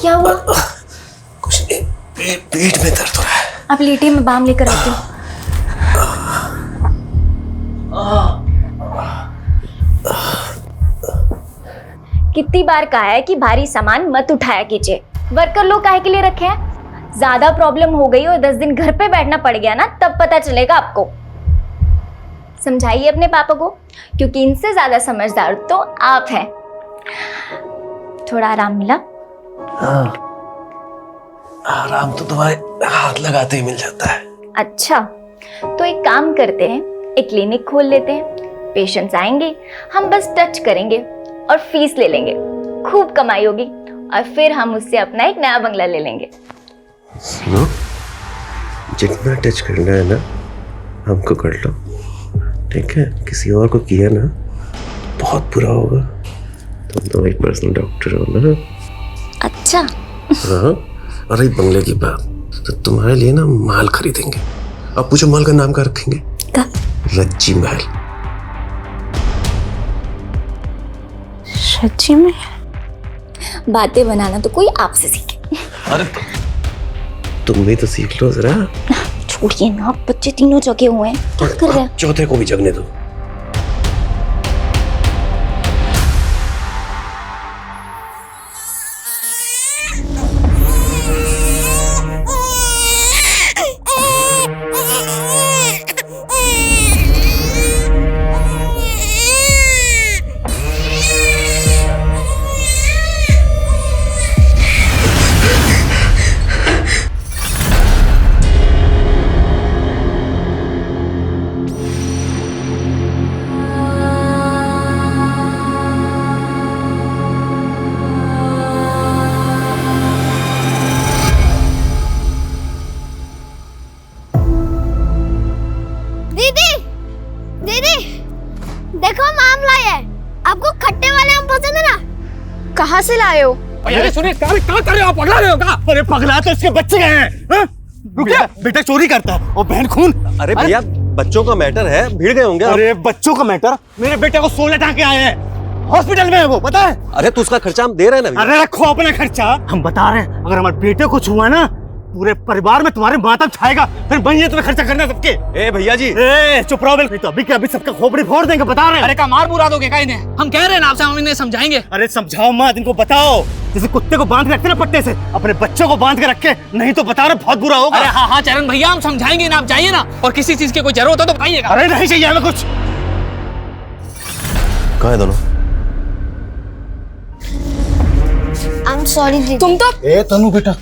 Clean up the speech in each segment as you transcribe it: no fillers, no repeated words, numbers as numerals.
क्या हुआ? कुछ नहीं, पेट में दर्द हो रहा है। आप लेटिए, मैं बाम लेकर आती हूँ। कितनी बार कहा है कि भारी सामान मत उठाया कीजिए। वर्कर लोग काहे के लिए रखे हैं? ज्यादा प्रॉब्लम हो गई और 10 दिन घर पे बैठना पड़ गया ना, तब पता चलेगा आपको। समझाइए अपने पापा को, क्योंकि इनसे ज्यादा समझदार तो आप हैं। थोड़ा आराम मिला? हाँ, आराम तो तुम्हारे हाथ लगाते ही मिल जाता है। अच्छा, तो एक काम करते हैं, एक क्लिनिक खोल लेते हैं। पेशेंट्स आएंगे, हम बस टच करेंगे और फीस ले लेंगे। खूब कमाई होगी और फिर हम उससे अपना एक नया बंगला ले लेंगे। सुनो, जितना टच करना है ना हमको कर लो, ठीक है? किसी और को किया ना बहुत बुरा होगा। तुम तो एक पर्सनल डॉक्टर हो ना। अच्छा। हाँ, और एक बंगले की बात, तो तुम्हारे लिए ना माल खरीदेंगे। अब पूछो माल का नाम क्या रखेंगे? का? रज्जी महल। सच्ची में? बातें बनाना तो कोई आपसे सीखे। अरे तुम भी तो सीख लो जरा। छोड़िए ना, बच्चे तीनों जगे हुए हैं, क्या कर रहे हैं? चौथे को भी जगने दो। आपको खट्टे वाले आम पसंद है ना? कहाँ से लाए हो? अरे सुनिए, क्या कर रहे हो? पगला रहे हो क्या? अरे पगला तो इसके बच्चे गए हैं। रुकिए, बेटा चोरी करता है और बहन खून। अरे भैया, बच्चों का मैटर है, भीड़ गए होंगे। अरे बच्चों का मैटर? मेरे बेटे को 16 टांके आए हैं, हॉस्पिटल में है वो, पता है? अरे तो उसका खर्चा हम दे रहे हैं ना। अरे रखो अपना खर्चा, हम बता रहे हैं। अगर हमारे बेटे को कुछ हुआ ना, पूरे परिवार में तुम्हारे मातम छाएगा, फिर वही तुम्हें खर्चा करना सबके। ए भैया जी, ए चुप रहो। नहीं तो अभी के अभी सबका खोपड़ी फोड़ देंगे, बता रहे हैं। अरे का मार बुरा दोगे क्या इन्हें? हम कह रहे हैं ना आपसे, हम इन्हें समझाएंगे। अरे समझाओ मत, इनको बताओ। जैसे कुत्ते को बांध के रखते ना पट्टे से, अपने बच्चों को बांध के रखे, नहीं तो बता रहे बहुत बुरा होगा। अरे हाँ हाँ चरण भैया, हम समझाएंगे ना, आप जाइए ना। और किसी चीज की कोई जरूरत हो तो बताइएगा। अरे नहीं चाहिए हमें कुछ। कहाँ है दोनों? आई एम सॉरी दीदी। तुम तो ए तनु बेटा,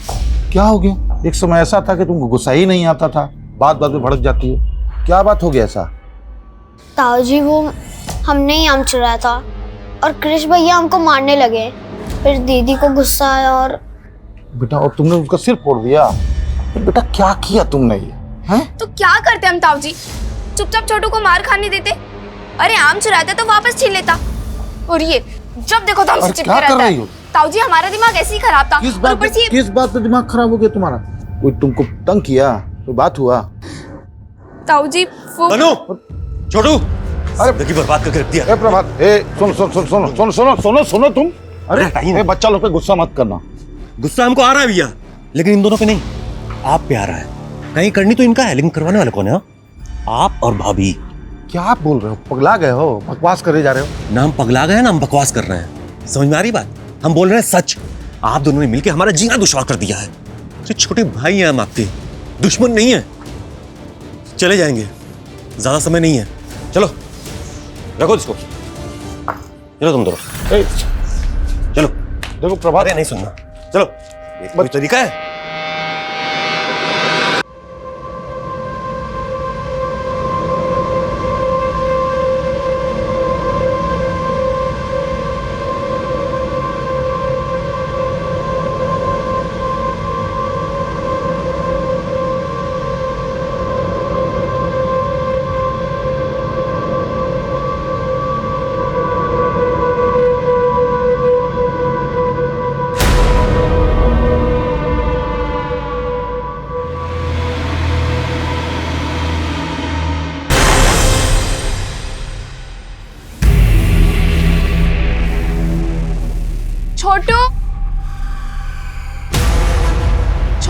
क्या हो गया? एक समय ऐसा था कि तुमको गुस्सा ही नहीं आता था, बात बात में भड़क जाती हो। क्या बात हो गया ऐसा? ताऊ जी, वो हमने ही आम चुराया था और कृष भैया हमको मारने लगे। फिर दीदी को गुस्सा आया और बेटा, और तुमने उसका सिर फोड़ दिया? तो बेटा क्या किया तुमने ये? हैं? तो क्या करते हम ताऊ जी? चुपचाप छोटू को मार खाने देते? अरे आम चुराता तो वापस छीन लेता। और ये जब देखो तो हमसे चिपके रहता है। ताऊ जी, हमारा दिमाग ऐसे ही खराब था। किस बात पे दिमाग खराब हो गया तुम्हारा? कोई तुमको तंग किया? कोई बात हुआ? ताऊ जी वो अनु, छोटू, अरे देखिए बर्बाद करके रख दिया। ए प्रभात, ए सुनो सुनो सुनो सुनो सुनो सुनो सुनो सुनो तुम। अरे बच्चा लोग पे गुस्सा मत करना। गुस्सा हमको आ रहा है भैया, लेकिन इन दोनों पे नहीं, आप पे आ रहा है। कहीं करनी तो इनका है, लेकिन करवाने वाले कौन है? आप और भाभी। क्या आप बोल रहे हो? पगला गए हो? बकवास करे जा रहे हो? ना हम पगला गए, ना हम बकवास कर रहे हैं। समझ में आ रही बात? हम बोल रहे हैं सच। आप दोनों ने मिलकर हमारा जीना दुश्वार कर दिया है। छोटे भाई हैं हम आपके, दुश्मन नहीं है। चले जाएंगे, ज्यादा समय नहीं है। चलो रखो इसको, चलो तुम दोनों, चलो। देखो प्रभात, अरे नहीं सुनना, चलो। ये कोई तरीका है?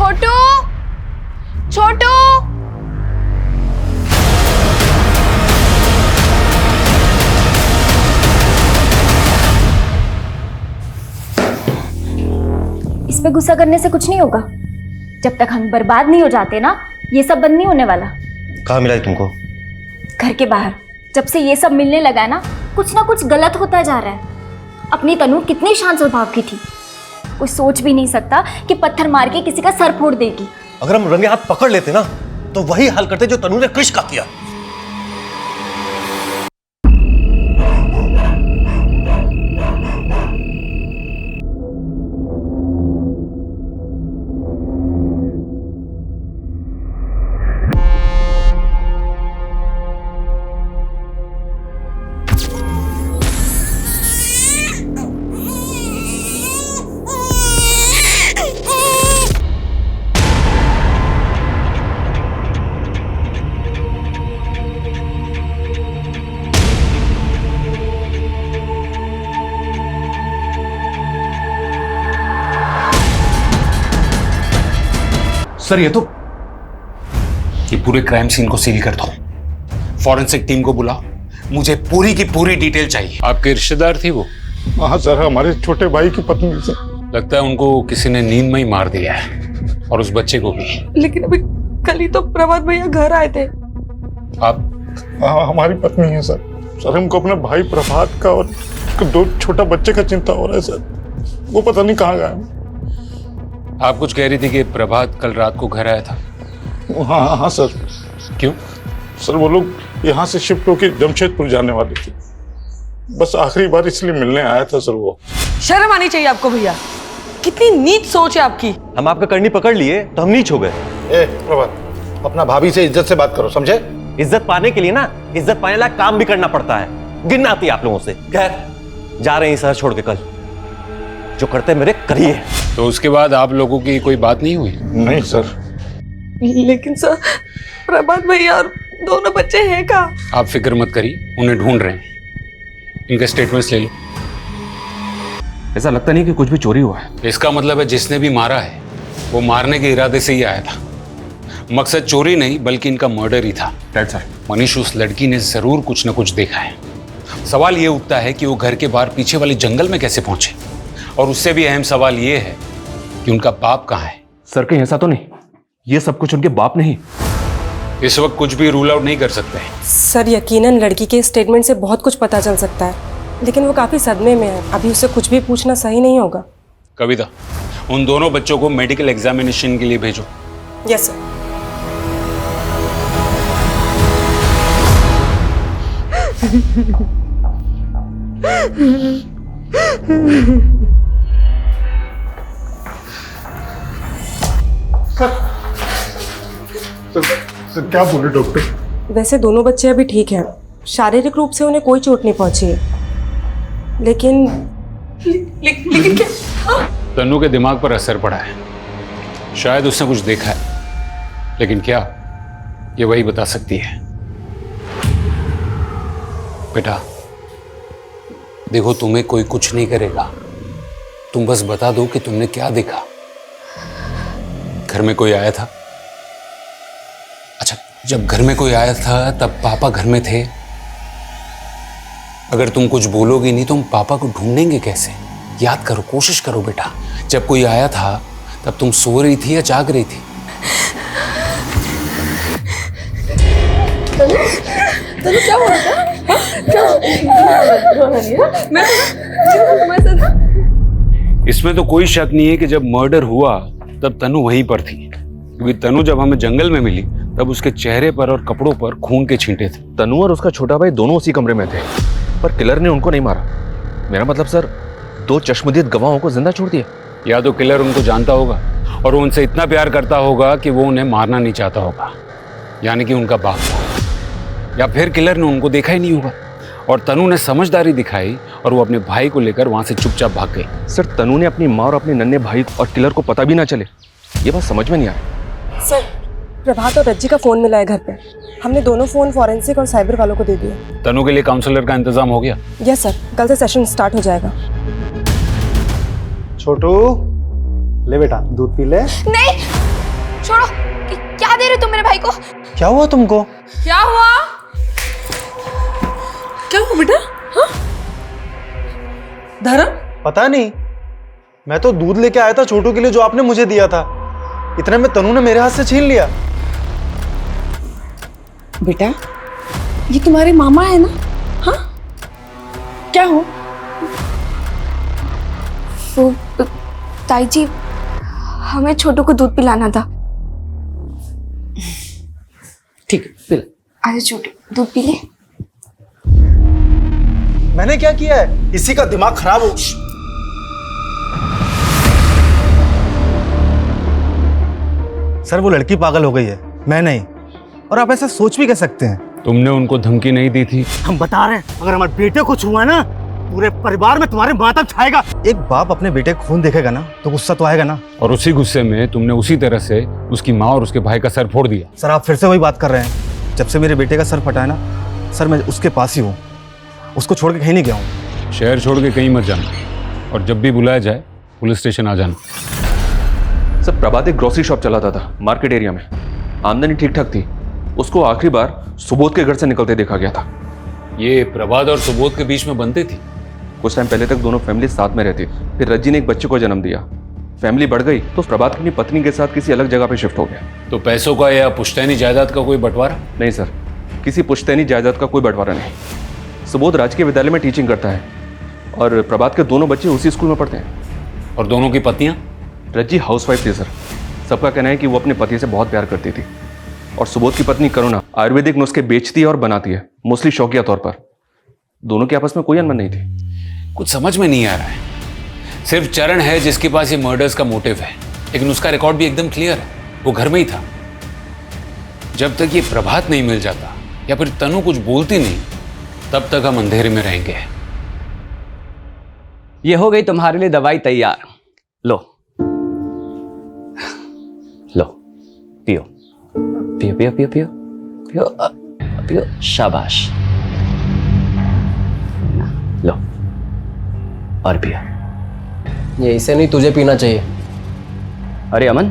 छोटू, छोटू। इस पे गुस्सा करने से कुछ नहीं होगा। जब तक हम बर्बाद नहीं हो जाते ना, ये सब बंद नहीं होने वाला। कहाँ मिला है तुमको? घर के बाहर। जब से ये सब मिलने लगा है ना कुछ गलत होता जा रहा है। अपनी तनु कितनी शांत स्वभाव की थी, कोई सोच भी नहीं सकता कि पत्थर मार के किसी का सर फोड़ देगी। अगर हम रंगे हाथ पकड़ लेते ना तो वही हाल करते जो तनु ने कृष का किया। सर ये पूरे क्राइम सीन को सील कर दो। फॉरेंसिक टीम को बुलाओ, मुझे पूरी की पूरी डिटेल चाहिए। आपके रिश्तेदार थी वो? हाँ सर, हमारे छोटे भाई की पत्नी सर। लगता है उनको किसी ने नींद में ही मार दिया है, और उस बच्चे को भी। लेकिन अभी कल ही तो प्रभात भैया घर आए थे। आप? हाँ, हमारी पत्नी है सर। सर हमको अपने भाई प्रभात का और 2 छोटा बच्चे का चिंता हो रहा है सर। वो पता नहीं कहाँ गया है। आप कुछ कह रही थी कि प्रभात कल रात को घर आया था? हाँ सर। क्यों? सर वो लोग यहाँ से शिफ्ट होकर जमशेदपुर जाने वाले थे, बस आखिरी बार इसलिए मिलने आया था सर वो। शर्म आनी चाहिए आपको भैया, कितनी नीच सोच है आपकी। हम आपका करनी पकड़ लिए तो हम नीच हो गए। ए प्रभात, अपना भाभी से इज्जत से बात करो, समझे? इज्जत पाने के लिए ना इज्जत पाने लायक काम भी करना पड़ता है। गिनना आती है आप लोगों से। खैर, जा रहे हैं शहर छोड़ के कल। जो करते मेरे करिए। तो उसके बाद आप लोगों की कोई बात नहीं हुई? नहीं सर। लेकिन सर प्रभात भैया और दोनों बच्चे हैं कहाँ? आप फिक्र मत करिए, उन्हें ढूंढ रहे हैं। इनके स्टेटमेंट्स ले लो। ऐसा लगता नहीं कि कुछ भी चोरी हुआ है। इसका मतलब है जिसने भी मारा है वो मारने के इरादे से ही आया था। मकसद चोरी नहीं बल्कि इनका मर्डर ही था। Right sir. मनीष, उस लड़की ने जरूर कुछ न कुछ देखा है। सवाल ये उठता है कि वो घर के बाहर पीछे वाले जंगल में कैसे पहुंचे, और उससे भी अहम सवाल ये है कि उनका बाप कहाँ है। सर कहीं ऐसा तो नहीं ये सब कुछ उनके बाप नहीं? इस वक्त कुछ भी रूल आउट नहीं कर सकते। सर यकीनन लड़की के स्टेटमेंट से बहुत कुछ पता चल सकता है, लेकिन वो काफी सदमे में है। अभी उससे कुछ भी पूछना सही नहीं होगा। कविता, उन दोनों बच्चों को मेडिकल एग्जामिनेशन के लिए भेजो। Yes sir. सर क्या बोले डॉक्टर? वैसे दोनों बच्चे अभी ठीक हैं, शारीरिक रूप से उन्हें कोई चोट नहीं पहुंची है, लेकिन क्या? तन्नू के दिमाग पर असर पड़ा है। शायद उसने कुछ देखा है, लेकिन क्या, ये वही बता सकती है। बेटा देखो, तुम्हें कोई कुछ नहीं करेगा। तुम बस बता दो कि तुमने क्या देखा। घर में कोई आया था? अच्छा, जब घर में कोई आया था तब पापा घर में थे? अगर तुम कुछ बोलोगी नहीं तो हम पापा को ढूंढेंगे कैसे? याद करो, कोशिश करो बेटा। जब कोई आया था तब तुम सो रही थी या जाग रही थी? तनु क्या हो रहा था? इसमें तो कोई शक नहीं है कि जब मर्डर हुआ तब तनु वहीं पर थी, क्योंकि तनु जब हमें जंगल में मिली तब उसके चेहरे पर और कपड़ों पर खून के छींटे थे। तनु और उसका छोटा भाई दोनों उसी कमरे में थे, पर किलर ने उनको नहीं मारा। मेरा मतलब सर, 2 चश्मदीद गवाहों को जिंदा छोड़ दिया। या तो किलर उनको जानता होगा और वो उनसे इतना प्यार करता होगा कि वो उन्हें मारना नहीं चाहता होगा, यानी कि उनका बाप था। या फिर किलर ने उनको देखा ही नहीं होगा और तनु ने समझदारी दिखाई और वो अपने भाई को लेकर वहां से चुपचाप भाग गई। सर तनु ने अपनी माँ और अपने नन्हे भाई और किलर को पता भी ना चले, ये बात समझ में नहीं आ रही। सर प्रभात और रज्जी का फोन मिला है घर पे। हमने दोनों फोन फॉरेंसिक और साइबर वालों को दे दिए। तनु के लिए काउंसलर का इंतजाम हो गया? यस सर, कल से सेशन स्टार्ट हो जाएगा। छोटू ले बेटा, दूध पी ले। नहीं छोड़ो। क्या दे रहे तुम मेरे भाई को? क्या हुआ तुमको? क्या हुआ? क्या हुआ बेटा? हाँ? धर्म? पता नहीं, मैं तो दूध लेके आया था छोटू के लिए जो आपने मुझे दिया था। इतने में तनु ने मेरे हाथ से छीन लिया। बेटा ये तुम्हारे मामा है ना? हाँ क्या हो? वो ताई जी, हमें छोटू को दूध पिलाना था। ठीक है पिला। अरे छोटू दूध पी ले। मैंने क्या किया है? इसी का दिमाग खराब हो। सर वो लड़की पागल हो गई है, मैं नहीं। और आप ऐसा सोच भी कह सकते हैं? तुमने उनको धमकी नहीं दी थी? हम बता रहे हैं, अगर हमारे बेटे को कुछ हुआ ना, पूरे परिवार में तुम्हारे मातम छाएगा। एक बाप अपने बेटे का खून देखेगा ना तो गुस्सा तो आएगा ना। और उसी गुस्से में तुमने उसी तरह से उसकी माँ और उसके भाई का सर फोड़ दिया। सर आप फिर से वही बात कर रहे हैं। जब से मेरे बेटे का सर फटा है ना सर, मैं उसके पास ही हूँ, उसको छोड़ के कहीं नहीं गया हूँ। शहर छोड़ के कहीं मत जाना, और जब भी बुलाया जाए पुलिस स्टेशन आ जाना। सर प्रभात एक ग्रोसरी शॉप चलाता था मार्केट एरिया में, आमदनी ठीक ठाक थी। उसको आखिरी बार सुबोध के घर से निकलते देखा गया था। ये प्रभात और सुबोध के बीच में बनती थी? कुछ टाइम पहले तक दोनों फैमिली साथ में रहती, फिर रज्जी ने एक बच्चे को जन्म दिया। फैमिली बढ़ गई तो प्रभात अपनी पत्नी के साथ किसी अलग जगह पे शिफ्ट हो गया। तो पैसों का या पुश्तैनी जायदाद का कोई बंटवारा? नहीं सर, किसी पुश्तैनी जायदाद का कोई बंटवारा नहीं। सुबोध राजकीय विद्यालय में टीचिंग करता है और प्रभात के दोनों बच्चे उसी स्कूल में पढ़ते हैं। और दोनों की पत्नियां? रज्जी हाउसवाइफ थी सर। सबका कहना है कि वो अपने पति से बहुत प्यार करती थी। और सुबोध की पत्नी करुणा आयुर्वेदिक नुस्खे बेचती है और बनाती है, मोस्टली शौकिया तौर पर। दोनों के आपस में कोई अनबन नहीं थी। कुछ समझ में नहीं आ रहा है। सिर्फ चरण है जिसके पास ये मर्डर्स का मोटिव है, लेकिन उसका रिकॉर्ड भी एकदम क्लियर है, वो घर में ही था। जब तक ये प्रभात नहीं मिल जाता या फिर तनु कुछ बोलती नहीं, तब तक हम अंधेरे में रहेंगे। ये हो गई तुम्हारे लिए दवाई तैयार। लो लो पियो पियो पियो पियो पियो पियो पियो, शाबाश। लो और पियो। ये इसे नहीं, तुझे पीना चाहिए। अरे अमन,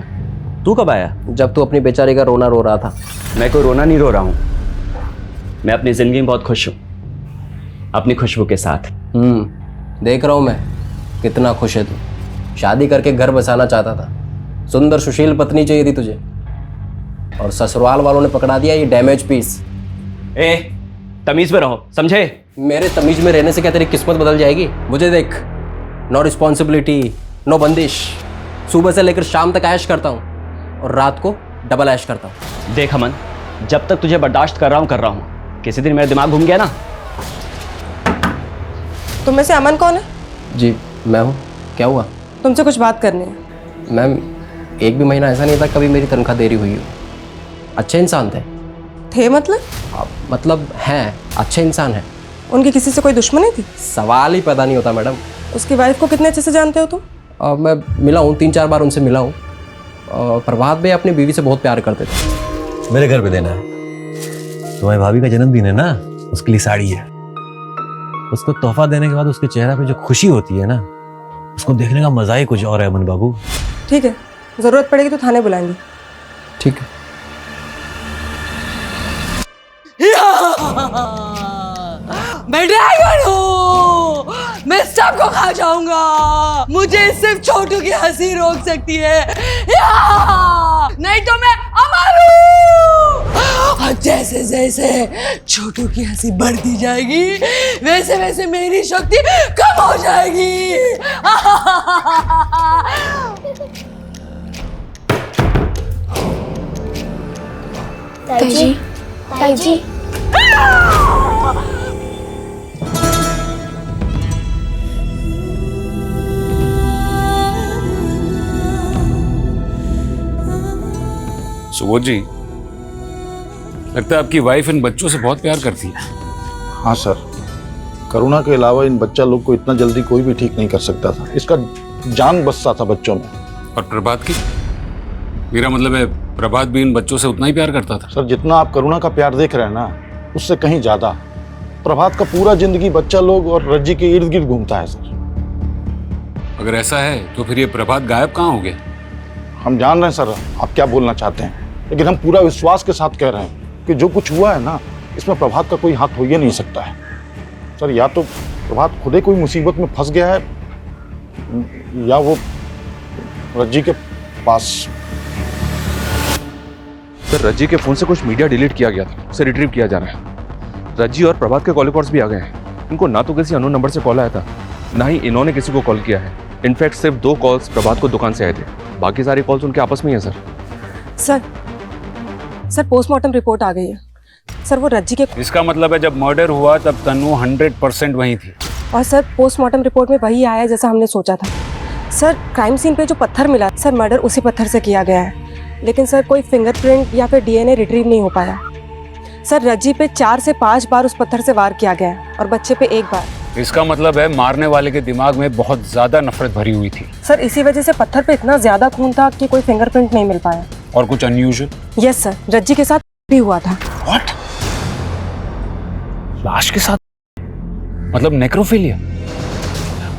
तू कब आया? जब तू अपनी बेचारी का रोना रो रहा था। मैं कोई रोना नहीं रो रहा हूं, मैं अपनी जिंदगी में बहुत खुश हूं, अपनी खुशबू के साथ। देख रहा हूं मैं कितना खुश है तू। शादी करके घर बसाना चाहता था, सुंदर सुशील पत्नी चाहिए थी तुझे, और ससुराल वालों ने पकड़ा दिया ये डैमेज पीस। ए तमीज में रहो, समझे? मेरे तमीज में रहने से क्या तेरी किस्मत बदल जाएगी? मुझे देख, नो रिस्पॉन्सिबिलिटी, नो बंदिश। सुबह से लेकर शाम तक ऐश करता हूँ और रात को डबल ऐश करता हूँ। देख अमन, जब तक तुझे बर्दाश्त कर रहा हूँ, किसी दिन मेरा दिमाग घूम गया ना। तुम में से अमन कौन है? जी मैं हूँ। क्या हुआ? तुमसे कुछ बात करनी है। मैम, एक भी महीना ऐसा नहीं था कभी मेरी तनख्वाह देरी हुई हो। अच्छे इंसान थे मतलब हैं, अच्छे इंसान हैं। उनकी किसी से कोई दुश्मनी थी? सवाल ही पैदा नहीं होता मैडम। उसकी वाइफ को कितने अच्छे से जानते हो तुम? मैं मिला हूँ, 3-4 बार उनसे मिला हूँ। प्रभात भाई अपनी बीवी से बहुत प्यार करते थे। मेरे घर पे देना है। तुम्हारी भाभी का जन्मदिन है ना, उसके लिए साड़ी है। उसको तोहफा देने के बाद उसके चेहरे पे जो खुशी होती है ना, उसको देखने का मजा ही कुछ और है अमन बाबू। ठीक है, जरूरत पड़ेगी तो थाने बुलाएंगे। ठीक है। मैं ड्रैगन हूँ, मैं सबको खा जाऊंगा। मुझे सिर्फ छोटू की हंसी रोक सकती है, नहीं तो मैं अमर हूँ। और जैसे जैसे छोटू की हंसी बढ़ती जाएगी, वैसे वैसे मेरी शक्ति कम हो जाएगी। ताई जी, ताई जी। सुबोध जी, लगता है आपकी वाइफ इन बच्चों से बहुत प्यार करती है। हाँ सर, करुणा के अलावा इन बच्चा लोग को इतना जल्दी कोई भी ठीक नहीं कर सकता था। इसका जान बसता था बच्चों में। और प्रभात की? मेरा मतलब है प्रभात भी इन बच्चों से उतना ही प्यार करता था। सर जितना आप करुणा का प्यार देख रहे हैं ना, उससे कहीं ज्यादा। प्रभात का पूरा जिंदगी बच्चा लोग और रज्जी के इर्द गिर्द घूमता है सर। अगर ऐसा है तो फिर ये प्रभात गायब कहाँ हो गया? हम जान रहे हैं सर आप क्या बोलना चाहते हैं, लेकिन हम पूरा विश्वास के साथ कह रहे हैं कि जो कुछ हुआ है ना, इसमें प्रभात का कोई हाथ हो ही नहीं सकता है। सर या तो प्रभात खुद ही कोई मुसीबत में फंस गया है, या वो रज्जी के पास। सर रज्जी के फोन से कुछ मीडिया डिलीट किया गया था, उसे रिट्रीव किया जा रहा है। रज्जी और प्रभात के कॉल रिकॉर्ड्स भी आ गए हैं। इनको ना तो किसी अननोन नंबर से कॉल आया था, ना ही इन्होंने किसी को कॉल किया है। इनफैक्ट सिर्फ 2 कॉल्स प्रभात को दुकान से आए थे, बाकी सारी कॉल्स उनके आपस में ही है। सर पोस्टमार्टम रिपोर्ट आ गई है सर। वो रज्जी के, इसका मतलब है जब मर्डर हुआ तब तन्नू 100% वहीं थी। और सर पोस्टमार्टम रिपोर्ट में वही आया जैसा हमने सोचा था। सर क्राइम सीन पे जो पत्थर मिला, सर मर्डर उसी पत्थर से किया गया है, लेकिन सर कोई फिंगरप्रिंट या फिर डीएनए रिट्रीव नहीं हो पाया। सर रज्जी पे 4 से 5 बार उस पत्थर से वार किया गया है और बच्चे पे 1 बार। इसका मतलब है मारने वाले के दिमाग में बहुत ज्यादा नफरत भरी हुई थी। सर इसी वजह से पत्थर पे इतना ज्यादा खून था कि कोई फिंगरप्रिंट नहीं मिल पाया। और कुछ अनयूजुअल? यस सर, रज्जी के साथ भी हुआ था। व्हाट? लाश के साथ? मतलब नेक्रोफिलिया?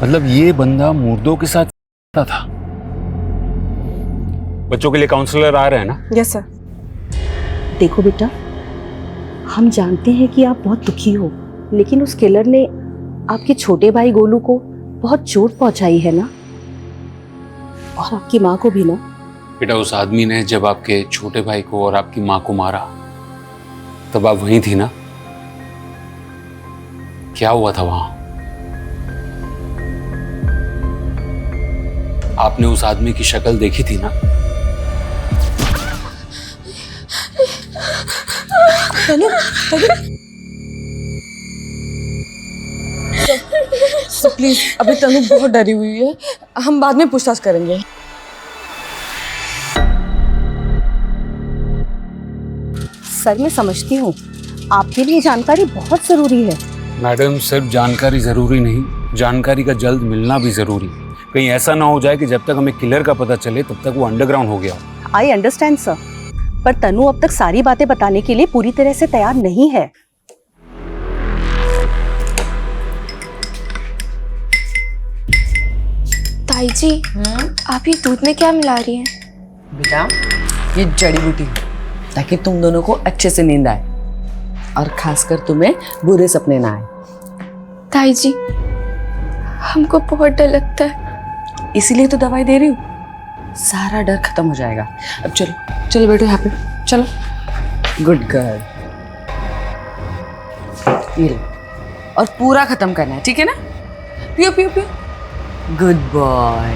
मतलब ये बंदा मुर्दों के साथ था। बच्चों के लिए काउंसलर आ रहे हैं ना? Yes sir. देखो बेटा, हम जानते हैं कि आप बहुत दुखी हो, लेकिन उस किलर ने आपके छोटे भाई गोलू को बहुत चोट पहुंचाई है ना, और आपकी माँ को भी ना। बेटा उस आदमी ने जब आपके छोटे भाई को और आपकी माँ को मारा तब आप वहीं थी ना? क्या हुआ था वहां? आपने उस आदमी की शक्ल देखी थी ना? तनु, सर प्लीज, अभी तनु बहुत डरी हुई है, हम बाद में पूछताछ करेंगे। सर मैं समझती हूँ आपके लिए जानकारी बहुत जरूरी है। मैडम सिर्फ जानकारी जरूरी नहीं, जानकारी का जल्द मिलना भी जरूरी। कहीं ऐसा ना हो जाए कि जब तक हमें किलर का पता चले तब तक वो अंडरग्राउंड हो गया। आई अंडरस्टैंड सर, पर तनु अब तक सारी बातें बताने के लिए पूरी तरह से तैयार नहीं है। ताई जी, आप ये दूध में क्या मिला रही हैं? बेटा ये जड़ी बूटी है ताकि तुम दोनों को अच्छे से नींद आए और खासकर तुम्हें बुरे सपने ना आए। ताई जी, हमको बहुत डर लगता है। इसीलिए तो दवाई दे रही हूँ, सारा डर खत्म हो जाएगा। अब चलो चलो बेटो, यहाँ पे चलो। गुड गर्ल, ये लो, और पूरा खत्म करना है, ठीक है ना? पियो पियो पियो। Good boy.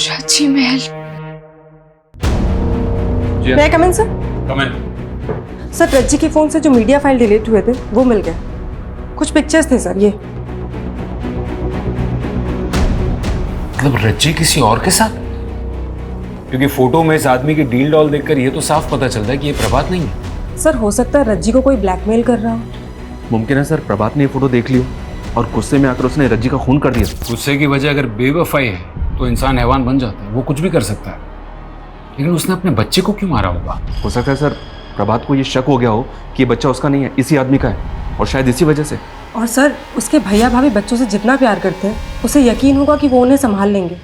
रज्जी महल। मैं कम इन सर? कम इन। सर रज्जी के फोन से जो मीडिया फाइल डिलीट हुए थे वो मिल गए। कुछ पिक्चर्स थे सर, ये। मतलब रज्जी किसी और के साथ? क्योंकि फोटो में इस आदमी की डील डॉल देखकर ये तो साफ पता चलता है कि ये प्रभात नहीं है। सर हो सकता है रज्जी को कोई ब्लैकमेल कर रहा हो। मुमकिन है सर प्रभात ने ये फोटो देख ली और गुस्से में आकर उसने रज्जी का खून कर दिया। गुस्से की वजह अगर बेवफाई है तो इंसान हैवान बन जाता है, वो कुछ भी कर सकता है। लेकिन उसने अपने बच्चे को क्यों मारा होगा? हो सकता है सर प्रभात को ये शक हो गया हो कि ये बच्चा उसका नहीं है, इसी आदमी का है, और शायद इसी वजह से। और सर उसके भैया भाभी बच्चों से जितना प्यार करते हैं उसे यकीन होगा कि वो उन्हें संभाल लेंगे।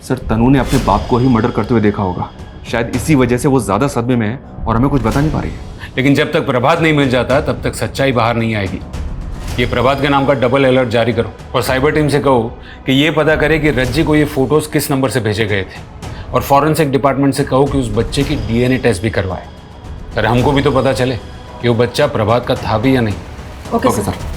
सर तनु ने अपने बाप को ही मर्डर करते हुए देखा होगा, शायद इसी वजह से वो ज्यादा सदमे में है और हमें कुछ बता नहीं पा रही है। लेकिन जब तक प्रभात नहीं मिल जाता तब तक सच्चाई बाहर नहीं आएगी। ये प्रभात के नाम का डबल अलर्ट जारी करो और साइबर टीम से कहो कि ये पता करे कि रज्जी को ये फोटोज किस नंबर से भेजे गए थे, और फॉरेंसिक डिपार्टमेंट से कहो कि उस बच्चे की डीएनए टेस्ट भी करवाए। सर हमको भी तो पता चले कि वो बच्चा प्रभात का था भी या नहीं। Okay sir.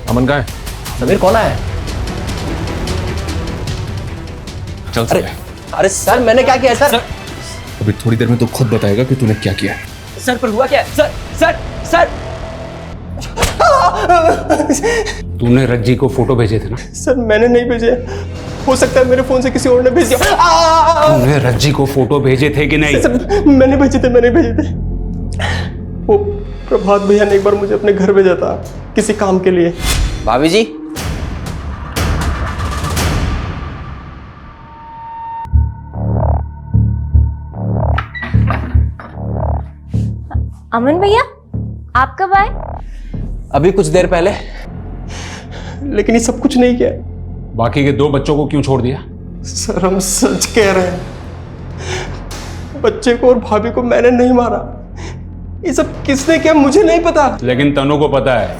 अमन कहाँ है? समीर कौन आया? चल अरे अरे सर मैंने क्या किया सर? अभी थोड़ी देर में तू खुद बताएगा कि तूने क्या किया है। सर पर हुआ क्या है? सर सर सर तूने रज्जी को फोटो भेजे थे ना? सर मैंने नहीं भेजे, हो सकता है मेरे फोन से किसी और ने भेज दिया। तूने रज्जी को फोटो भेजे थे कि नहीं? सर मैंने भेजे थे। वो प्रभात भैया ने एक बार मुझे अपने घर भेजा था किसी काम के लिए। भाभी जी अमन भैया, आप कब आए? अभी कुछ देर पहले। लेकिन ये सब कुछ नहीं किया। बाकी के 2 बच्चों को क्यों छोड़ दिया? सर हम सच कह रहे हैं, बच्चे को और भाभी को मैंने नहीं मारा। ये सब किसने किया मुझे नहीं पता। लेकिन तनु को पता है,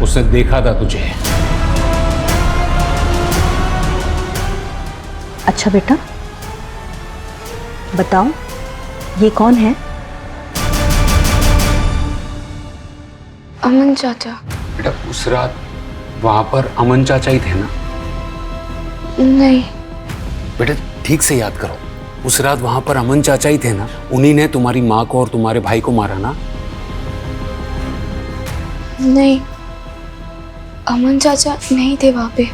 उसने देखा था तुझे। अच्छा बेटा बताओ, ये कौन है? अमन चाचा। बेटा उस रात वहां पर अमन चाचा ही थे ना? नहीं। बेटा ठीक से याद करो, उस रात वहां पर अमन चाचा ही थे ना? उन्हीं ने तुम्हारी माँ को और तुम्हारे भाई को मारा ना? नहीं, अमन चाचा नहीं थे वहां पे।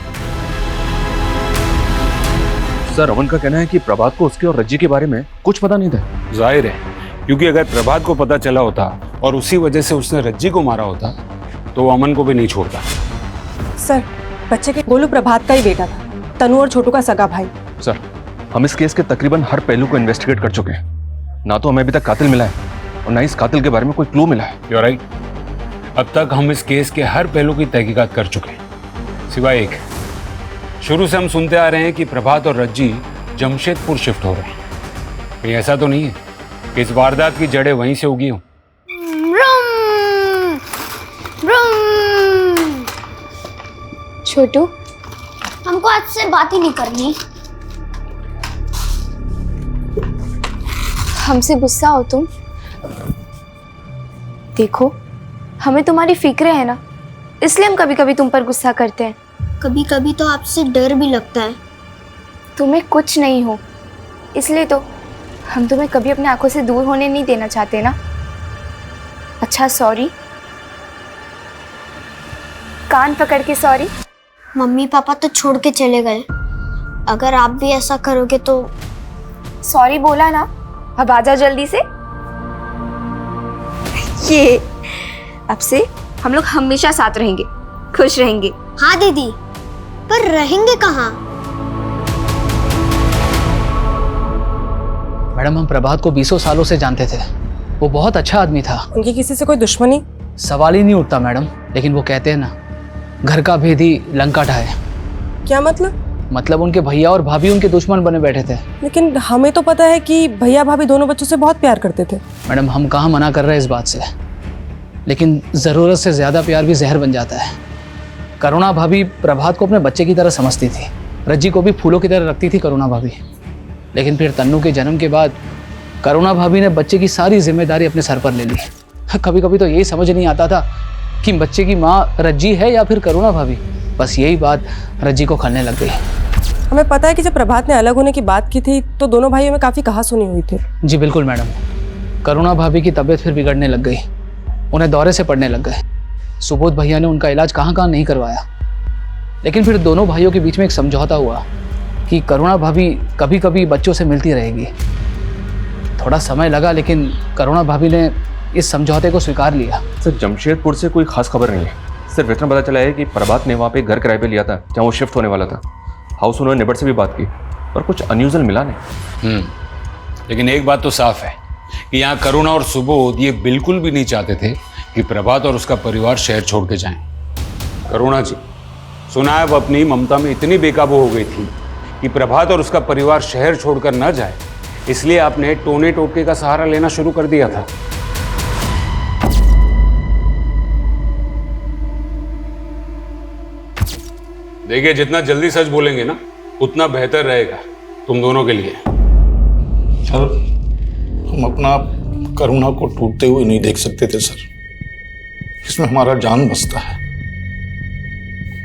सर अमन का कहना है कि प्रभात को उसके और रज्जी के बारे में कुछ पता नहीं था। जाहिर है, क्योंकि अगर प्रभात को पता चला होता और उसी वजह से उसने रज्जी को मारा होता तो वो अमन को भी नहीं छोड़ता। सर बच्चे के गोलू प्रभात का ही बेटा था, तनु और छोटू का सगा भाई। सर हम इस केस के तकरीबन हर पहलू को इन्वेस्टिगेट कर चुके हैं। ना तो हमें अभी तक कातिल मिला है और ना इस कातिल के बारे में कोई क्लू मिला है। You right. अब तक हम इस केस के हर पहलू की तहकीकात कर चुके हैं, सिवाय एक। शुरू से हम सुनते आ रहे हैं कि प्रभात और रज्जी जमशेदपुर शिफ्ट हो रहे हैं। कहीं ऐसा तो नहीं है कि इस वारदात की जड़ें वहीं से उगी हों? छोटू, हमको आज से बात ही नहीं करनी। हमसे गुस्सा हो तुम? देखो हमें तुम्हारी फिक्र है ना, इसलिए हम कभी कभी तुम पर गुस्सा करते हैं। कभी कभी तो आपसे डर भी लगता है। तुम्हें कुछ नहीं हो, इसलिए तो हम तुम्हें कभी अपनी आंखों से दूर होने नहीं देना चाहते ना। अच्छा सॉरी, कान पकड़ के सॉरी। मम्मी पापा तो छोड़ के चले गए, अगर आप भी ऐसा करोगे तो। सॉरी बोला ना, अब आजा जल्दी से। ये अब से हम लोग हमेशा साथ रहेंगे, खुश रहेंगे। हाँ दीदी, पर रहेंगे कहाँ? मैडम हम प्रभात को 20 सालों से जानते थे, वो बहुत अच्छा आदमी था। उनकी किसी से कोई दुश्मनी? सवाल ही नहीं उठता मैडम, लेकिन वो कहते हैं ना, घर का भेदी लंका ढाए। क्या मतलब? मतलब उनके भैया और भाभी उनके दुश्मन बने बैठे थे। लेकिन हमें तो पता है कि भैया भाभी दोनों बच्चों से बहुत प्यार करते थे। मैडम हम कहाँ मना कर रहे हैं इस बात से, लेकिन ज़रूरत से ज़्यादा प्यार भी जहर बन जाता है। करुणा भाभी प्रभात को अपने बच्चे की तरह समझती थी, रज्जी को भी फूलों की तरह रखती थी करुणा भाभी। लेकिन फिर तन्नू के जन्म के बाद करुणा भाभी ने बच्चे की सारी जिम्मेदारी अपने सर पर ले ली। कभी कभी तो यही समझ नहीं आता था कि बच्चे की माँ रज्जी है या फिर करुणा भाभी। बस यही बात रज्जी को खलने लग गई। हमें पता है कि जब प्रभात ने अलग होने की बात की थी तो दोनों भाइयों में काफ़ी कहासुनी हुई थी। जी बिल्कुल मैडम, करुणा भाभी की तबीयत फिर बिगड़ने लग गई, उन्हें दौरे से पड़ने लग गए। सुबोध भैया ने उनका इलाज कहाँ कहाँ नहीं करवाया। लेकिन फिर दोनों भाइयों के बीच में एक समझौता हुआ कि करुणा भाभी कभी कभी बच्चों से मिलती रहेगी। थोड़ा समय लगा, लेकिन करुणा भाभी ने इस समझौते को स्वीकार लिया। सर जमशेदपुर से कोई खास खबर नहीं है, सिर्फ इतना पता चला है कि प्रभात ने वहाँ पे घर किराए पे लिया था जहाँ वो शिफ्ट होने वाला था। हाउस ओनर नेबर से भी बात की पर कुछ अनयूजुअल मिला नहीं। लेकिन एक बात तो साफ है कि यहाँ करुणा और सुबोध ये बिल्कुल भी नहीं चाहते थे कि प्रभात और उसका परिवार शहर छोड़ के जाएं। करुणा जी, सुना है वो अपनी ममता में इतनी बेकाबू हो गई थी कि प्रभात और उसका परिवार शहर छोड़कर न जाए, इसलिए आपने टोने टोटके का सहारा लेना शुरू कर दिया था। देखिए जितना जल्दी सच बोलेंगे ना उतना बेहतर रहेगा तुम दोनों के लिए। सर हम अपना करुणा को टूटते हुए नहीं देख सकते थे सर, इसमें हमारा जान बसता है।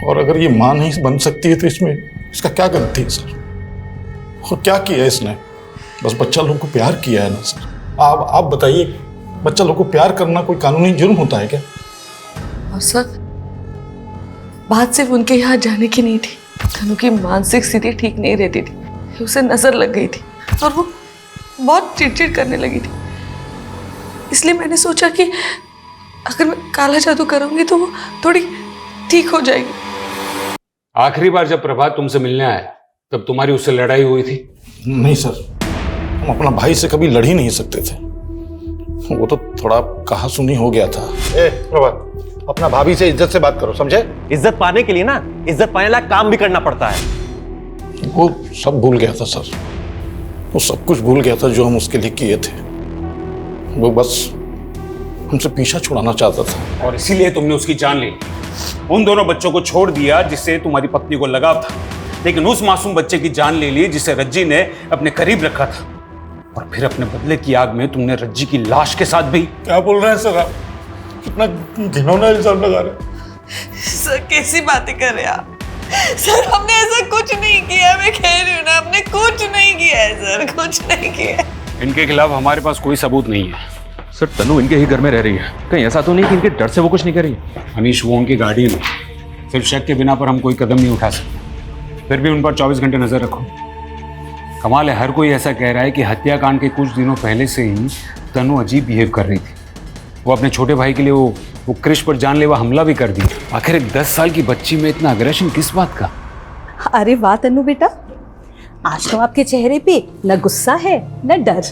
और अगर ये मां नहीं बन सकती है तो इसमें इसका क्या गलती है सर? और क्या किया इसने? बस बच्चा लोग को प्यार किया है ना सर। आप बताइए, बच्चा लोग को प्यार करना कोई कानूनी जुर्म होता है क्या? और सर, बात सिर्फ उनके यहाँ जाने की नहीं थी। तनु की मानसिक स्थिति ठीक नहीं रहती थी, उसे नजर लग गई थी और वो बहुत चिड़चिड़ करने लगी थी। इसलिए मैंने सोचा कि अगर मैं काला जादू करूंगी तो वो थोड़ी ठीक हो जाएगी। आखिरी बार जब प्रभात तुमसे मिलने आया तब तुम्हारी उससे लड़ाई हुई थी? नहीं सर, हम अपना भाई से कभी लड़ ही नहीं सकते थे। वो तो थोड़ा कहा सुनी हो गया था। प्रभात, अपना भाभी से इज्जत से बात करो, समझे? इज्जत पाने के लिए ना इज्जत पाने लायक काम भी करना पड़ता है। वो सब भूल गया था सर, वो सब कुछ भूल गया था जो हम उसके लिए किए थे। वो बस हमसे पीछा छुड़ाना चाहता था और इसीलिए तुमने उसकी जान ले ली। उन दोनों बच्चों को छोड़ दिया जिससे तुम्हारी पत्नी को लगाव था, लेकिन उस मासूम बच्चे की जान ले ली जिसे रज्जी ने अपने करीब रखा था। और फिर अपने बदले की आग में तुमने रज्जी की लाश के साथ भी। क्या बोल रहे हैं सर आप? कितना घिनौना इल्जाम लगा रहे हैं। सर कैसी बातें कर रहे हैं आप? सर हमने ऐसा कुछ नहीं किया, मैं कह रही हूँ ना, हमने कुछ नहीं किया है सर, कुछ नहीं किया है। इनके खिलाफ हमारे पास कोई सबूत नहीं है। सर तनु इनके ही घर में रह रही है, कहीं ऐसा तो नहीं कि इनके डर से वो कुछ नहीं कर रही? अनीश, वो उनकी गाड़ी में, सिर्फ शक के बिना पर हम कोई कदम नहीं उठा सकते। फिर भी उन पर 24 घंटे नजर रखो। कमाल है, हर कोई ऐसा कह रहा है कि हत्याकांड के कुछ दिनों पहले से ही तनु अजीब बिहेव कर रही थी। वो अपने छोटे भाई के लिए वो क्रिश पर जानलेवा हमला भी कर दिया। आखिर एक 10 साल की बच्ची में इतना अग्रेशन किस बात का? अरे वाह तनु बेटा, आज तो आपके चेहरे पे न गुस्सा है न डर।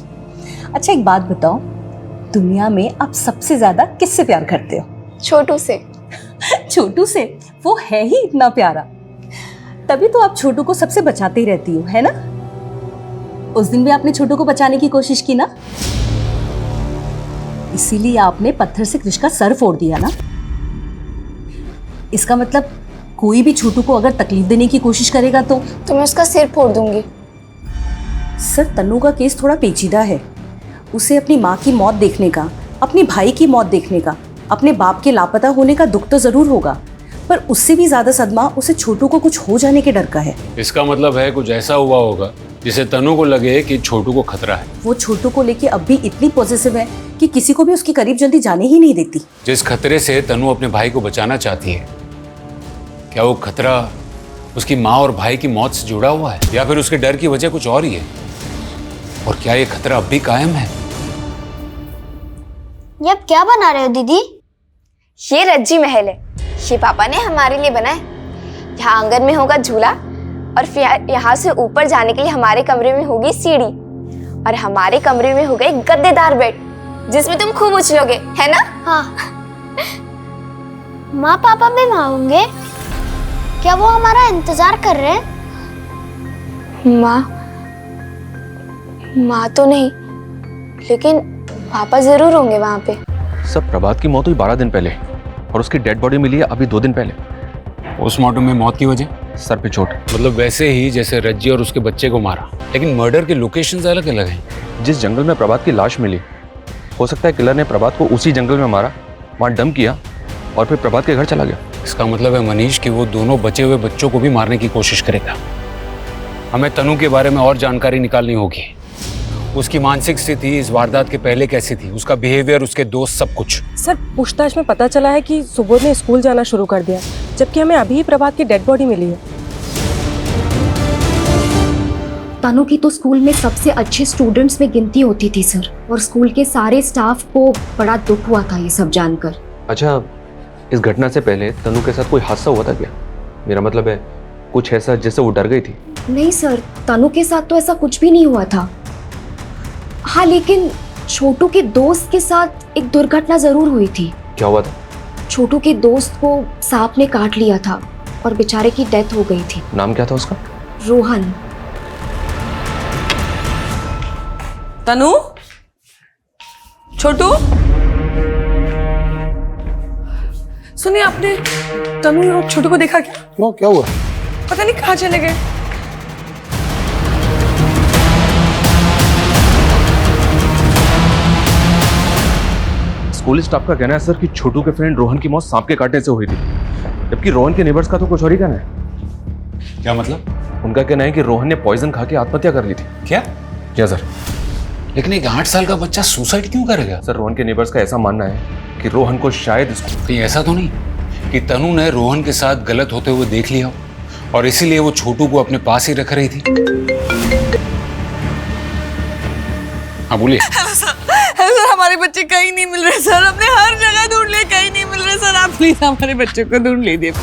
अच्छा एक बात बताओ, दुनिया में आप सबसे ज्यादा किससे प्यार करते हो? छोटू से। छोटू से? वो है ही इतना प्यारा, तभी तो आप छोटू को सबसे बचाते ही रहती हो, है ना? उस दिन भी आपने छोटू को बचाने की कोशिश की ना, इसीलिए आपने पत्थर से कृष का सर फोड़ दिया ना। इसका मतलब कोई भी छोटू को अगर तकलीफ देने की कोशिश करेगा तो मैं उसका सिर फोड़ दूंगी। सर तनु का केस थोड़ा पेचीदा है। उसे अपनी माँ की मौत देखने का, अपने भाई की मौत देखने का, अपने बाप के लापता होने का दुख तो जरूर होगा, पर उससे भी ज्यादा सदमा उसे छोटू को कुछ हो जाने के डर का है। इसका मतलब है कुछ ऐसा हुआ होगा जिसे तनु को लगे कि छोटू को खतरा है। वो छोटू को लेके अब भी इतनी पॉजिटिव है कि किसी को भी उसके करीब जल्दी जाने ही नहीं देती। जिस खतरे से तनु अपने भाई को बचाना चाहती है, क्या वो खतरा उसकी माँ और भाई की मौत से जुड़ा हुआ है या फिर उसके डर की वजह कुछ और ही है? और क्या ये खतरा अब भी कायम है? ये आप क्या बना रहे हो दीदी? ये रज्जी महल है, ये पापा ने हमारे लिए बनाया। यहाँ आंगन में होगा झूला और फिर यहाँ से ऊपर जाने के लिए हमारे कमरे में होगी सीढ़ी और हमारे कमरे में होगा एक गद्देदार बेड जिसमें तुम खूब उछलोगे, है ना? हाँ। माँ पापा भी वहाँ होंगे? क्या वो हमारा इंतजार कर रहे हैं? माँ तो नहीं, लेकिन पापा जरूर होंगे वहाँ पे। सब प्रभात की मौत हुई 12 दिन पहले और उसकी डेड बॉडी मिली है अभी 2 दिन पहले। पोस्टमार्टम में मौत की वजह? सर पे चोट। मतलब वैसे ही जैसे रज्जी और उसके बच्चे को मारा, लेकिन मर्डर के लोकेशंस अलग अलग हैं। जिस जंगल में प्रभात की लाश मिली, हो सकता है किलर ने प्रभात को उसी जंगल में मारा, वहाँ डंप किया और फिर प्रभात के घर चला गया। इसका मतलब है मनीष कि वो दोनों बचे हुए बच्चों को भी मारने की कोशिश करेगा। हमें तनु के बारे में और जानकारी निकालनी होगी। उसकी मानसिक स्थिति इस वारदात के पहले कैसी थी, उसका बिहेवियर, उसके दोस्त, सब कुछ। सर पूछताछ में पता चला है कि सुबोध ने स्कूल जाना शुरू कर दिया, जबकि हमें अभी ही प्रभात की डेड बॉडी मिली है। तनु की तो स्कूल में सबसे अच्छे स्टूडेंट्स में गिनती होती थी सर, और स्कूल के सारे स्टाफ को बड़ा दुख हुआ था ये सब जानकर। अच्छा, इस घटना से पहले तनु के साथ कोई हादसा हुआ था क्या? मेरा मतलब है कुछ ऐसा जिससे वो डर गई थी? नहीं सर, तनु के साथ तो ऐसा कुछ भी नहीं हुआ था। हाँ, लेकिन छोटू के दोस्त के साथ एक दुर्घटना जरूर हुई थी। क्या हुआ था? छोटू के दोस्त को सांप ने काट लिया था और बेचारे की डेथ हो गई थी। नाम क्या था उसका? रोहन। तनु, छोटू, सुनिए, आपने तनु और छोटू को देखा क्या? क्यों, क्या हुआ? पता नहीं कहाँ चले गए। स्कूल स्टाफ का कहना है सर कि छोटू के फ्रेंड रोहन की मौत सांप के काटने से हुई थी, जबकि रोहन के नेबर्स का तो कुछ और ही कहना है। क्या मतलब? उनका कहना है कि रोहन ने पॉइजन खा के आत्महत्या कर ली थी। क्या? क्या सर? लेकिन एक 8 साल का बच्चा सुसाइड क्यों करेगा? सर रोहन के नेबर्स का ऐसा मानना है कि रोहन को शायद कहीं ऐसा तो नहीं कि तनु ने रोहन के साथ गलत होते हुए देख लिया हो और इसीलिए वो छोटू को अपने पास ही रख रही थी? हाँ बोलिए। हेलो सर, हमारे बच्चे कहीं नहीं मिल रहे सर, हमने हर जगह ढूंढ लिए, कहीं नहीं मिल रहे सर, आप प्लीज हमारे बच्चों को ढूंढ लीजिए।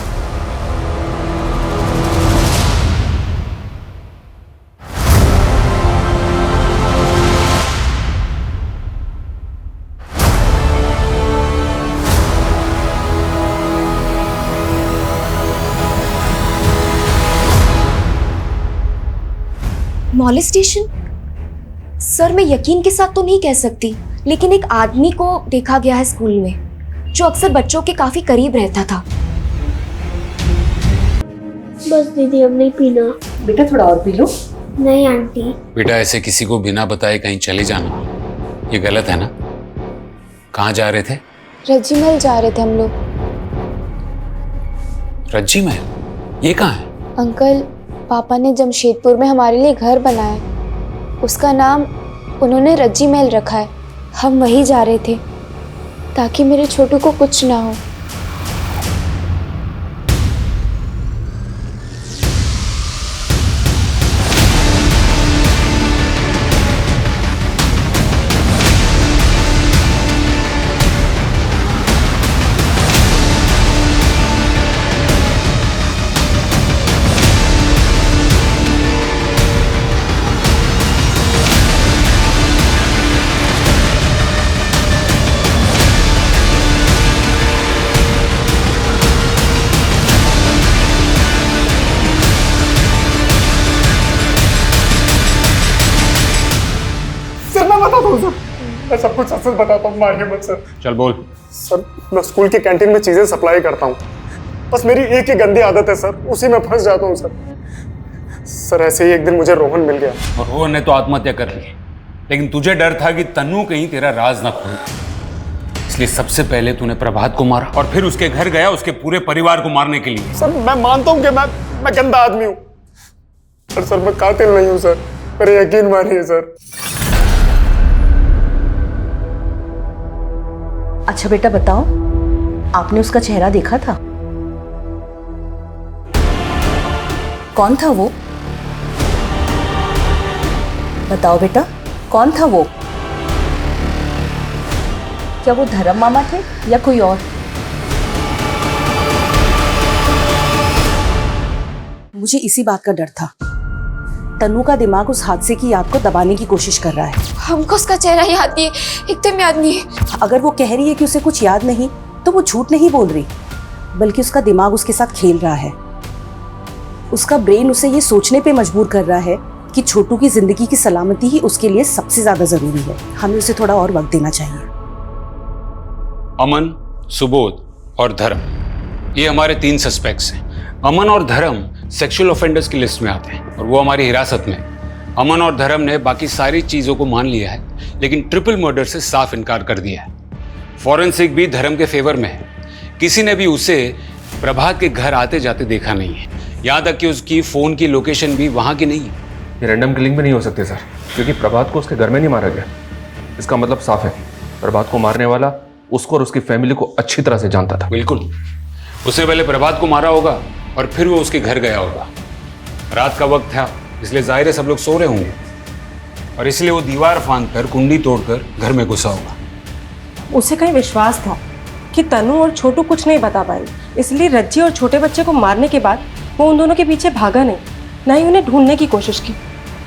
मॉलेस्टेशन? सर मैं यकीन के साथ तो नहीं कह सकती, लेकिन एक आदमी को देखा गया है स्कूल में जो अक्सर बच्चों के काफी करीब रहता था। बस दीदी अब नहीं पीना। बेटा थोड़ा और पी लो। नहीं आंटी। बेटा ऐसे किसी को बिना बताए कहीं चले जाना ये गलत है ना? कहाँ जा रहे थे? रज्जी महल जा रहे थे हम लोग। रज्जी महल? ये कहाँ है? अंकल, पापा ने जमशेदपुर में हमारे लिए घर बनाया है, उसका नाम उन्होंने रज्जी महल रखा है। हम वहीं जा रहे थे ताकि मेरे छोटू को कुछ ना हो। मैं सब कुछ सच बताता हूँ, मारिए मत सर। चल बोल। सर मैं स्कूल की कैंटीन में चीजें सप्लाई करता हूँ, बस मेरी एक ही गंदी आदत है सर, उसी में फंस जाता हूँ सर। सर ऐसे ही एक दिन मुझे रोहन मिल गया और रोहन ने तो आत्महत्या कर ली, लेकिन तुझे डर था कि तन्नू कहीं तेरा राज ना खोले, इसलिए सबसे पहले तूने प्रभात को मारा और फिर उसके घर गया उसके पूरे परिवार को मारने के लिए। सर मैं मानता हूँ कि मैं गंदा आदमी हूँ, पर सर मैं कातिल नहीं हूँ सर, मेरे यकीन मानिए सर। अच्छा बेटा बताओ, आपने उसका चेहरा देखा था? कौन था वो? बताओ बेटा, कौन था वो? क्या वो धर्म मामा थे या कोई और? मुझे इसी बात का डर था। तन्नू का दिमाग उस हादसे की याद को दबाने की कोशिश कर रहा है। हमको उसका चेहरा याद नहीं है, एकदम याद नहीं है। अगर वो कह रही है कि उसे कुछ याद नहीं, तो वो झूठ नहीं बोल रही, बल्कि उसका दिमाग उसके साथ खेल रहा है। उसका ब्रेन उसे ये सोचने पे मजबूर कर रहा है कि छोटू की जिंदगी की सलामती ही उसके लिए सबसे ज्यादा जरूरी है। हमें उसे थोड़ा और वक्त देना चाहिए। अमन, सुबोध और धर्म, ये हमारे 3 सस्पेक्ट्स हैं। अमन और धर्म सेक्सुअल ऑफेंडर्स की लिस्ट में आते हैं और वो हमारी हिरासत में। अमन और धर्म ने बाकी सारी चीजों को मान लिया है, लेकिन ट्रिपल मर्डर से साफ इनकार कर दिया है। फॉरेंसिक भी धर्म के फेवर में है। किसी ने भी उसे प्रभात के घर आते जाते देखा नहीं है, यहाँ तक कि उसकी फोन की लोकेशन भी वहाँ की नहीं है। ये रैंडम किलिंग भी नहीं हो सकती सर, क्योंकि प्रभात को उसके घर में नहीं मारा गया। इसका मतलब साफ है, प्रभात को मारने वाला उसको और उसकी फैमिली को अच्छी तरह से जानता था। बिल्कुल, उसने पहले प्रभात को मारा होगा और फिर वो उसके घर गया होगा। रात का वक्त था, इसलिए जाहिर है सब लोग सो रहे होंगे और इसलिए वो दीवार फांदकर कुंडी तोड़कर घर में घुसा होगा। उसे कहीं विश्वास था कि तनु और छोटू कुछ नहीं बता पाएंगे, इसलिए रज्जी और छोटे बच्चे को मारने के बाद वो उन दोनों के पीछे भागा नहीं, ना ही उन्हें ढूंढने की कोशिश की,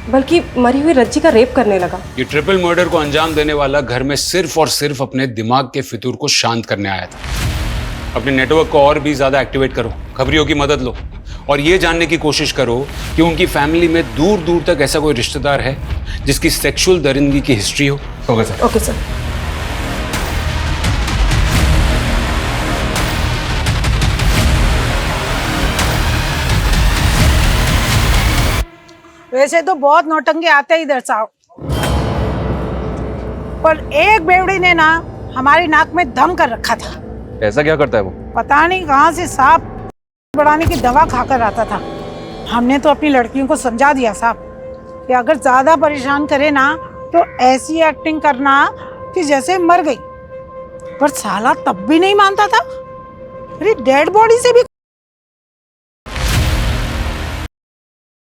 बल्कि मरी हुई रज्जी का रेप करने लगा। ये ट्रिपल मर्डर को अंजाम देने वाला घर में सिर्फ और सिर्फ अपने दिमाग के फितूर को शांत करने आया था। अपने नेटवर्क को और भी ज्यादा एक्टिवेट करो, खबरियों की मदद लो और ये जानने की कोशिश करो कि उनकी फैमिली में दूर दूर तक ऐसा कोई रिश्तेदार है जिसकी सेक्सुअल दरिंदगी की हिस्ट्री हो। Okay sir. Okay sir. वैसे तो बहुत नौटंकी आते इधर साहब, पर एक बेवड़ी ने ना हमारी नाक में दम कर रखा था। ऐसा क्या करता है वो? पता नहीं कहाँ से सांप बढ़ाने की दवा खाकर आता था। हमने तो अपनी लड़कियों को समझा दिया साहब कि अगर ज्यादा परेशान करे ना तो ऐसी एक्टिंग करना कि जैसे मर गई। पर साला तब भी नहीं मानता था। अरे डेड बॉडी से भी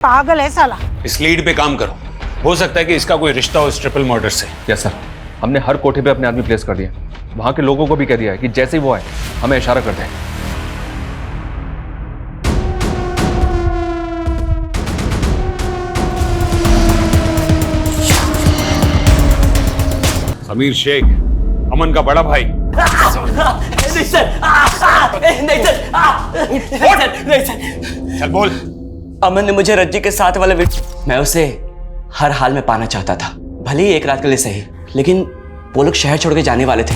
पागल है साला। इस लीड पे काम करो, हो सकता है कि इसका कोई रिश्ता हो इस ट्रिपल मर्डर से। यस सर, हमने हर कोठे पे अपने आदमी प्लेस कर दिया। वहां के लोगों को भी कह दिया है कि जैसे ही वो आए हमें इशारा कर दें। समीर शेख, अमन का बड़ा भाई। नहीं सर, नहीं सर, नहीं सर। चल बोल। अमन ने मुझे रज्जी के साथ वाला मैं उसे हर हाल में पाना चाहता था, भले ही एक रात के लिए सही। लेकिन वो लोग शहर छोड़ के जाने वाले थे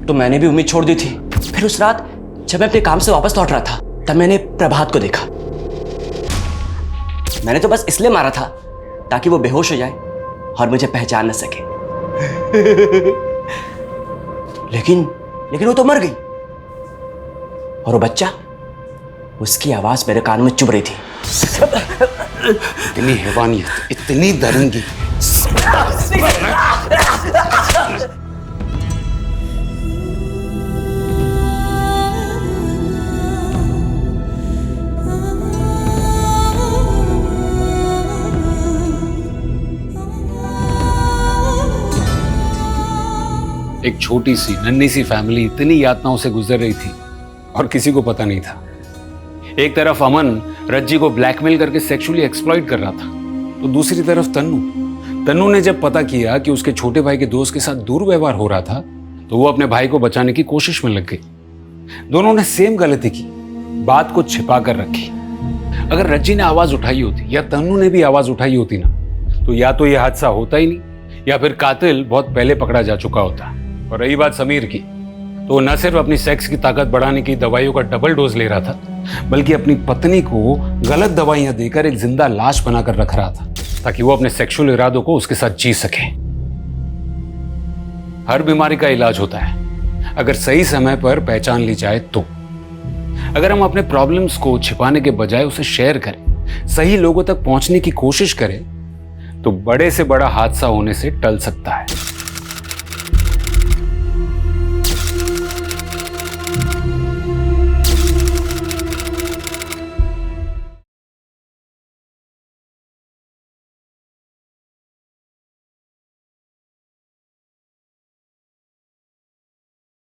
तो मैंने भी उम्मीद छोड़ दी थी। फिर उस रात जब मैं अपने काम से वापस लौट रहा था तब मैंने प्रभात को देखा। मैंने तो बस इसलिए मारा था ताकि वो बेहोश हो जाए और मुझे पहचान न सके। लेकिन वो तो मर गई। और वो बच्चा, उसकी आवाज मेरे कान में चुभ रही थी। इतनी हैवानियत, इतनी दरंगी। एक छोटी सी नन्ही सी फैमिली इतनी यातनाओं से गुजर रही थी और किसी को पता नहीं था। एक तरफ अमन रज्जी को ब्लैकमेल करके सेक्सुअली एक्सप्लॉइट कर रहा था, तो दूसरी तरफ तन्नू ने जब पता किया कि उसके छोटे भाई के दोस्त के साथ दुर्व्यवहार हो रहा था तो वो अपने भाई को बचाने की कोशिश में लग गई। दोनों ने सेम गलती की, बात को छिपा कर रखी। अगर रज्जी ने आवाज उठाई होती या तन्नू ने भी आवाज उठाई होती ना, तो या तो यह हादसा होता ही नहीं या फिर कातिल बहुत पहले पकड़ा जा चुका होता। और रही बात समीर की, तो न सिर्फ अपनी सेक्स की ताकत बढ़ाने की दवाइयों का डबल डोज ले रहा था, बल्कि अपनी पत्नी को गलत दवाइयां देकर एक जिंदा लाश बनाकर रख रहा था ताकि वो अपने सेक्सुअल इरादों को उसके साथ जी सके। हर बीमारी का इलाज होता है अगर सही समय पर पहचान ली जाए तो। अगर हम अपने प्रॉब्लम्स को छिपाने के बजाय उसे शेयर करें, सही लोगों तक पहुंचने की कोशिश करें, तो बड़े से बड़ा हादसा होने से टल सकता है।